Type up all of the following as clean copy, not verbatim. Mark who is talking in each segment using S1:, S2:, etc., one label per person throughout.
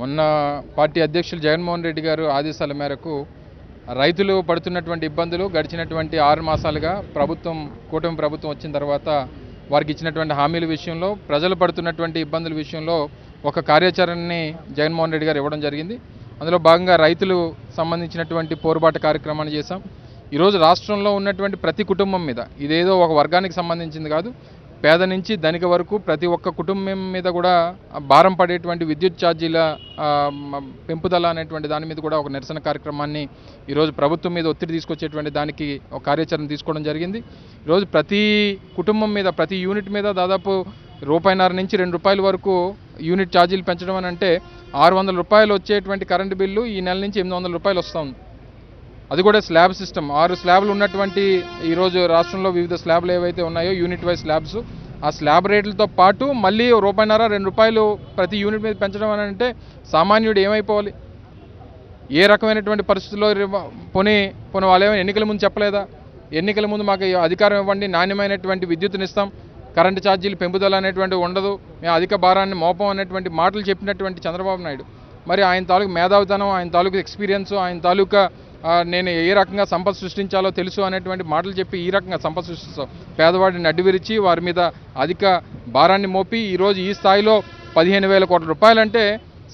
S1: మొన్న పార్టీ అధ్యక్షులు జగన్మోహన్ రెడ్డి గారు ఆదేశాల మేరకు రైతులు పడుతున్నటువంటి ఇబ్బందులు గడిచినటువంటి 6 మాసాలుగా కూటమి ప్రభుత్వం వచ్చిన తర్వాత వారికి ఇచ్చినటువంటి హామీల విషయంలో ప్రజలు పడుతున్నటువంటి ఇబ్బందుల విషయంలో ఒక కార్యాచరణని జగన్మోహన్ రెడ్డి గారు ఇవ్వడం జరిగింది. అందులో భాగంగా రైతులు సంబంధించినటువంటి పోరుబాటు కార్యక్రమాన్ని చేశాం. ఈరోజు రాష్ట్రంలో ఉన్నటువంటి ప్రతి కుటుంబం మీద, ఇదేదో ఒక వర్గానికి సంబంధించింది కాదు, పేద నుంచి ధనిక వరకు ప్రతి ఒక్క కుటుంబం మీద కూడా భారం పడేటువంటి విద్యుత్ ఛార్జీల పెంపుదల అనేటువంటి దాని మీద కూడా ఒక నిరసన కార్యక్రమాన్ని ఈరోజు ప్రభుత్వం మీద ఒత్తిడి తీసుకొచ్చేటువంటి దానికి ఒక కార్యాచరణ తీసుకోవడం జరిగింది. ఈరోజు ప్రతి కుటుంబం మీద, ప్రతి యూనిట్ మీద దాదాపు ₹1.5 నుంచి ₹2 వరకు యూనిట్ ఛార్జీలు పెంచడం అని అంటే ₹600 వచ్చేటువంటి కరెంటు బిల్లు ఈ నెల నుంచి ₹800 వస్తుంది. అది కూడా స్లాబ్ సిస్టమ్. 6 స్లాబ్లు ఉన్నటువంటి ఈరోజు రాష్ట్రంలో వివిధ స్లాబ్లు ఏవైతే ఉన్నాయో యూనిట్ వైజ్ స్లాబ్స్, ఆ స్లాబ్ రేట్లతో పాటు మళ్ళీ ₹1.5, ₹2 ప్రతి యూనిట్ మీద పెంచడం అని అంటే సామాన్యుడు ఏమైపోవాలి? ఏ రకమైనటువంటి పరిస్థితుల్లో పోనీ వాళ్ళు ఏమైనా ఎన్నికల ముందు చెప్పలేదా? ఎన్నికల ముందు మాకు అధికారం ఇవ్వండి, నాణ్యమైనటువంటి విద్యుత్తునిస్తాం, కరెంటు ఛార్జీలు పెంపుదల అనేటువంటి ఉండదు, మేము అధిక భారాన్ని మోపం అనేటువంటి మాటలు చెప్పినటువంటి చంద్రబాబు నాయుడు మరి ఆయన తాలూకు మేధావితనం, ఆయన తాలూకు ఎక్స్పీరియన్స్, ఆయన తాలూకా నేను ఏ రకంగా సంపద సృష్టించాలో తెలుసు అనేటువంటి మాటలు చెప్పి ఈ రకంగా సంపద సృష్టిస్తాం. పేదవాడిని అడ్డువిరిచి వారి మీద అధిక భారాన్ని మోపి ఈరోజు ఈ స్థాయిలో 15,000 కోట్ల రూపాయలంటే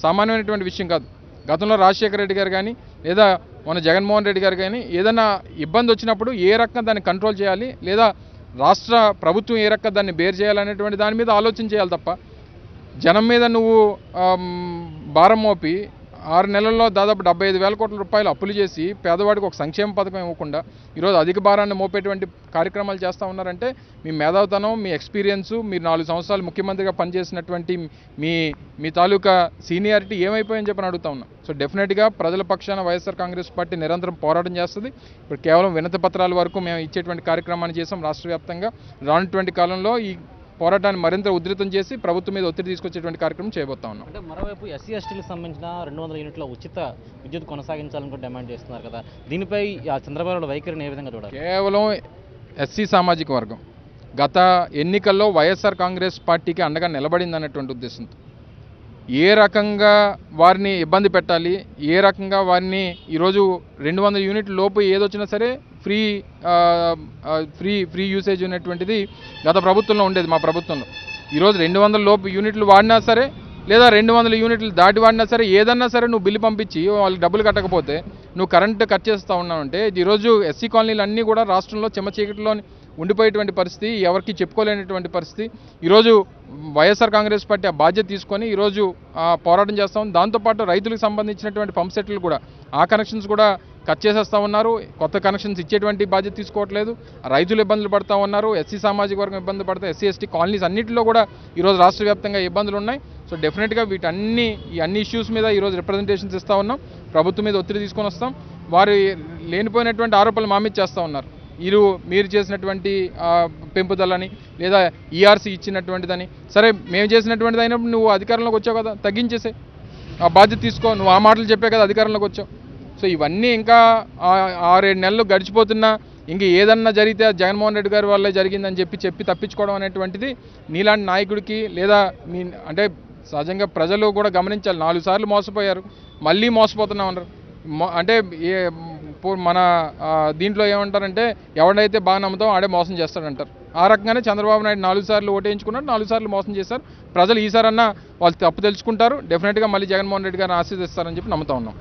S1: సామాన్యమైనటువంటి విషయం కాదు. గతంలో రాజశేఖర రెడ్డి గారు కానీ లేదా మన జగన్మోహన్ రెడ్డి గారు కానీ ఏదైనా ఇబ్బంది వచ్చినప్పుడు ఏ రకంగా దాన్ని కంట్రోల్ చేయాలి, లేదా రాష్ట్ర ప్రభుత్వం ఏ రకంగా దాన్ని బేర్ చేయాలనేటువంటి దాని మీద ఆలోచన చేయాలి తప్ప జనం మీద నువ్వు భారం మోపి 6 నెలల్లో దాదాపు 75,000 కోట్ల రూపాయలు అప్పులు చేసి పేదవాడికి ఒక సంక్షేమ పథకం ఇవ్వకుండా ఈరోజు అధిక భారాన్ని మోపేటువంటి కార్యక్రమాలు చేస్తూ ఉన్నారంటే మీ మేధావితనం, మీ ఎక్స్పీరియన్సు, మీరు 4 సంవత్సరాలు ముఖ్యమంత్రిగా పనిచేసినటువంటి మీ తాలూకా సీనియారిటీ ఏమైపోయని చెప్పని అడుగుతా ఉన్నాం. సో డెఫినెట్గా ప్రజల పక్షాన వైఎస్ఆర్ కాంగ్రెస్ పార్టీ నిరంతరం పోరాటం చేస్తుంది. ఇప్పుడు కేవలం వినతి పత్రాల వరకు మేము ఇచ్చేటువంటి కార్యక్రమాన్ని చేసాం. రాష్ట్ర వ్యాప్తంగా రానున్నటువంటి కాలంలో ఈ పోరాటాన్ని మరింత ఉధృతం చేసి ప్రభుత్వం మీద ఒత్తిడి తీసుకొచ్చేటువంటి కార్యక్రమం చేయబోతా ఉన్నాం.
S2: అంటే మరోవైపు ఎస్సీ ఎస్టీలకు సంబంధించిన 200 యూనిట్ల ఉచిత విద్యుత్ కొనసాగించాలని కూడా డిమాండ్ చేస్తున్నారు కదా, దీనిపై చంద్రబాబు వైఖరిని ఏ విధంగా చూడాలి?
S1: కేవలం ఎస్సీ సామాజిక వర్గం గత ఎన్నికల్లో వైఎస్ఆర్ కాంగ్రెస్ పార్టీకి అండగా నిలబడింది అన్నటువంటి ఉద్దేశంతో ఏ రకంగా వారిని ఇబ్బంది పెట్టాలి, ఏ రకంగా వారిని ఈరోజు 200 యూనిట్ల లోపు ఏదొచ్చినా సరే ఫ్రీ యూసేజ్ అనేటువంటిది గత ప్రభుత్వంలో ఉండేది. మా ప్రభుత్వంలో ఈరోజు 200 లోపు యూనిట్లు వాడినా సరే లేదా 200 యూనిట్లు దాటి వాడినా సరే ఏదన్నా సరే నువ్వు బిల్లు పంపించి వాళ్ళకి డబ్బులు కట్టకపోతే నువ్వు కరెంటు కట్ చేస్తూ ఉన్నావంటే ఈరోజు ఎస్సీ కాలనీలు అన్నీ కూడా రాష్ట్రంలో చెమ్మ చీకటిలో ఉండిపోయేటువంటి పరిస్థితి, ఎవరికి చెప్పుకోలేనటువంటి పరిస్థితి. ఈరోజు వైఎస్ఆర్ కాంగ్రెస్ పార్టీ ఆ బాధ్యత తీసుకొని ఈరోజు పోరాటం చేస్తాం. దాంతోపాటు రైతులకు సంబంధించినటువంటి పంప్ సెట్లు కూడా ఆ కనెక్షన్స్ కూడా కట్ చేసేస్తూ ఉన్నారు. కొత్త కనెక్షన్స్ ఇచ్చేటువంటి బాధ్యత తీసుకోవట్లేదు. రైతులు ఇబ్బందులు పడుతూ ఉన్నారు, ఎస్సీ సామాజిక వర్గం ఇబ్బంది పడతాయి, ఎస్సీ ఎస్టీ కాలనీస్ అన్నింటిలో కూడా ఈరోజు రాష్ట్ర వ్యాప్తంగా ఇబ్బందులు ఉన్నాయి. సో డెఫినెట్గా ఈ అన్ని ఇష్యూస్ మీద ఈరోజు రిప్రజెంటేషన్స్ ఇస్తూ ఉన్నాం. ప్రభుత్వం మీద ఒత్తిడి తీసుకొని వస్తాం. వారు లేనిపోయినటువంటి ఆరోపణలు మా మీద చేస్తూ ఉన్నారు. మీరు చేసినటువంటి పెంపుదలని లేదా ఈఆర్సీ ఇచ్చినటువంటిదని, సరే మేము చేసినటువంటిది అయినప్పుడు నువ్వు అధికారంలోకి వచ్చావు కదా, తగ్గించేసే ఆ బాధ్యత తీసుకో. నువ్వు ఆ మాటలు చెప్పే కదా అధికారంలోకి వచ్చావు. సో ఇవన్నీ ఇంకా 6-7 నెలలు గడిచిపోతున్నా ఇంక ఏదన్నా జరిగితే జగన్మోహన్ రెడ్డి గారి వల్లే జరిగిందని చెప్పి తప్పించుకోవడం అనేటువంటిది నీలాంటి నాయకుడికి లేదా అంటే సహజంగా ప్రజలు కూడా గమనించాలి. 4 సార్లు మోసపోయారు, మళ్ళీ మోసపోతున్నా ఉన్నారు. అంటే మన దీంట్లో ఏమంటారంటే ఎవడైతే బాగా నమ్ముతాం ఆడే మోసం చేస్తాడంటారు. ఆ రకంగానే చంద్రబాబు నాయుడు 4 సార్లు ఓటేయించుకున్నారు, 4 సార్లు మోసం చేశారు. ప్రజలు ఈసారన్నా వాళ్ళు తప్పు తెలుసుకుంటారు. డెఫినెట్గా మళ్ళీ జగన్మోహన్ రెడ్డి గారిని ఆశీర్వదిస్తారని చెప్పి నమ్ముతా ఉన్నాం.